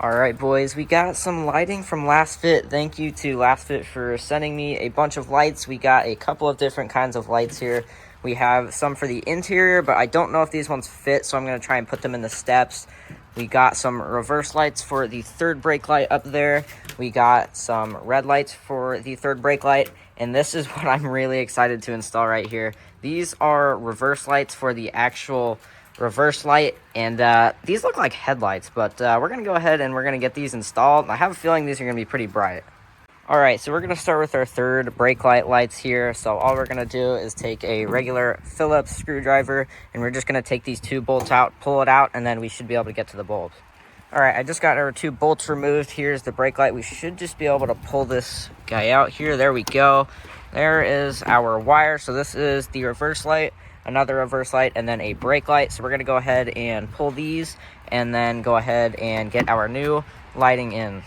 All right, boys, we got some lighting from Last Fit. Thank you to Last Fit for sending me a bunch of lights. We got a couple of different kinds of lights here. We have some for the interior, but I don't know if these ones fit, so I'm going to try and put them in the steps. We got some reverse lights for the third brake light up there. We got some red lights for the third brake light, and this is what I'm really excited to install right here. These are reverse lights for the actual reverse light, and these look like headlights, but we're gonna go ahead and we're gonna get these installed. I have a feeling these are gonna be pretty bright. All right, so we're gonna start with our third brake lights here. So all we're gonna do is take a regular Phillips screwdriver, and we're just gonna take these two bolts out, pull it out, and then we should be able to get to the bulbs. All right, I just got our two bolts removed. Here's the brake light. We should just be able to pull this guy out here. There we go. There is our wire. So this is the reverse light, another reverse light, and then a brake light. So we're going to go ahead and pull these and then go ahead and get our new lighting in.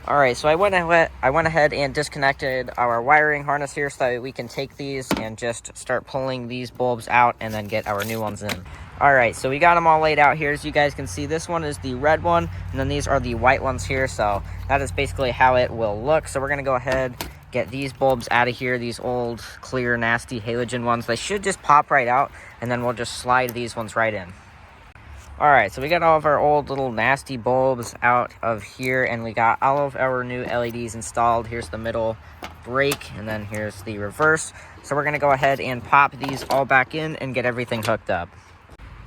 All right, so I went ahead and disconnected our wiring harness here so that we can take these and just start pulling these bulbs out and then get our new ones in. All right, so we got them all laid out here. As you guys can see, this one is the red one, and then these are the white ones here. So that is basically how it will look. So we're going to go ahead, get these bulbs out of here, these old, clear, nasty halogen ones. They should just pop right out, and then we'll just slide these ones right in. All right, so we got all of our old little nasty bulbs out of here, and we got all of our new LEDs installed. Here's the middle brake, and then here's the reverse. So we're going to go ahead and pop these all back in and get everything hooked up.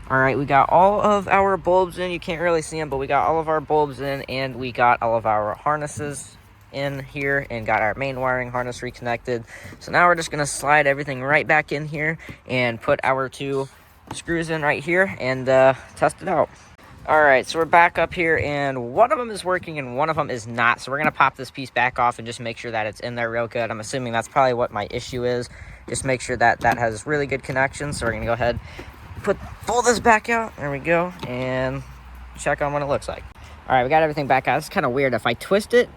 All right, we got all of our bulbs in. You can't really see them, but we got all of our bulbs in, and we got all of our harnesses in here and got our main wiring harness reconnected. So now we're just going to slide everything right back in here and put our two screws in right here and test it out. All right, so we're back up here, and one of them is working and one of them is not. So we're going to pop this piece back off and just make sure that it's in there real good. I'm assuming that's probably what my issue is. Just make sure that that has really good connection. So we're going to go ahead, pull this back out. There we go, and check on what it looks like. All right, we got everything back out. It's kind of weird. If I twist it,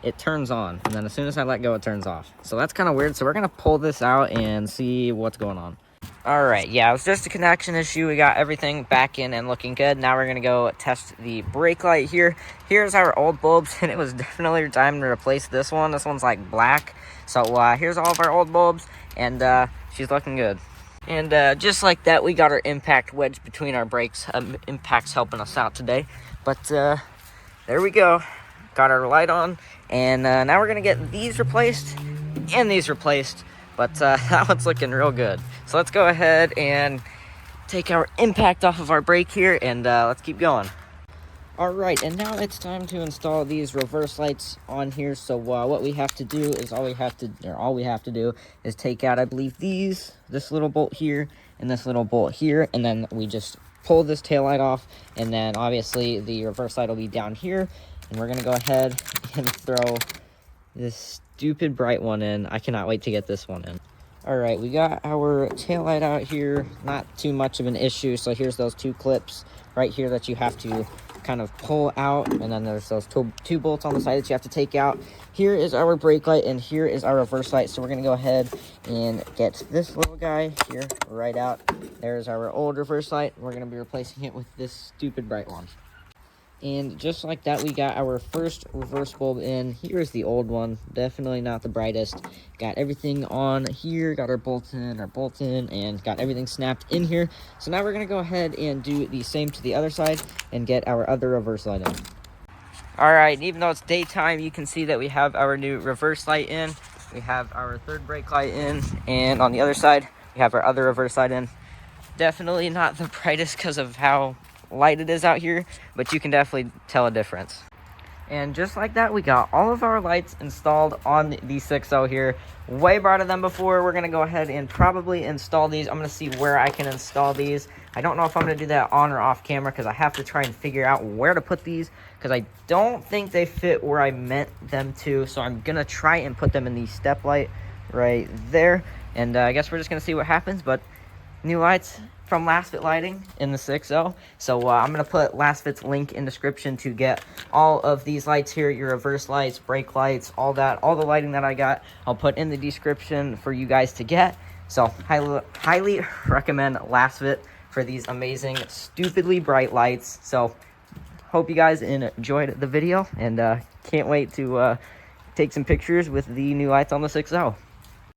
it turns on, and then as soon as I let go, it turns off. So that's kind of weird. So we're going to pull this out and see what's going on. All right, yeah, it was just a connection issue. We got everything back in and looking good. Now we're going to go test the brake light here. Here's our old bulbs, and it was definitely time to replace this one. This one's like black. So here's all of our old bulbs, and she's looking good. And just like that, we got our impact wedged between our brakes. Impact's helping us out today. But there we go. Got our light on, and now we're going to get these replaced and these replaced. But that one's looking real good. So let's go ahead and take our impact off of our brake here, and let's keep going. All right, and now it's time to install these reverse lights on here. So what we have to do is all we have to do is take out, I believe, this little bolt here and this little bolt here, and then we just pull this tail light off, and then obviously the reverse light will be down here, and we're gonna go ahead and throw this stupid bright one in. I cannot wait to get this one in. All right, we got our tail light out here. Not too much of an issue. So here's those two clips right here that you have to kind of pull out, and then there's those two bolts on the side that you have to take out. Here is our brake light, and here is our reverse light. So we're gonna go ahead and get this little guy here right out. There's our old reverse light. We're gonna be replacing it with this stupid bright one. And just like that, we got our first reverse bulb in. Here's the old one, definitely not the brightest. Got everything on here, got our bolts in, and got everything snapped in here. So now we're gonna go ahead and do the same to the other side and get our other reverse light in. All right, and even though it's daytime, you can see that we have our new reverse light in. We have our third brake light in, and on the other side, we have our other reverse light in. Definitely not the brightest because of how light it is out here, but you can definitely tell a difference. And just like that, we got all of our lights installed on the 6.0 here. Way brighter than before. We're gonna go ahead and probably install these. I'm gonna see where I can install these. I don't know if I'm gonna do that on or off camera because I have to try and figure out where to put these because I don't think they fit where I meant them to. So I'm gonna try and put them in the step light right there. And I guess we're just gonna see what happens. But new lights from Last Fit Lighting in the 6.0. So I'm going to put Last Fit's link in description to get all of these lights here, your reverse lights, brake lights, all that, all the lighting that I got, I'll put in the description for you guys to get. So highly recommend Last Fit for these amazing, stupidly bright lights. So hope you guys enjoyed the video, and can't wait to take some pictures with the new lights on the 6.0.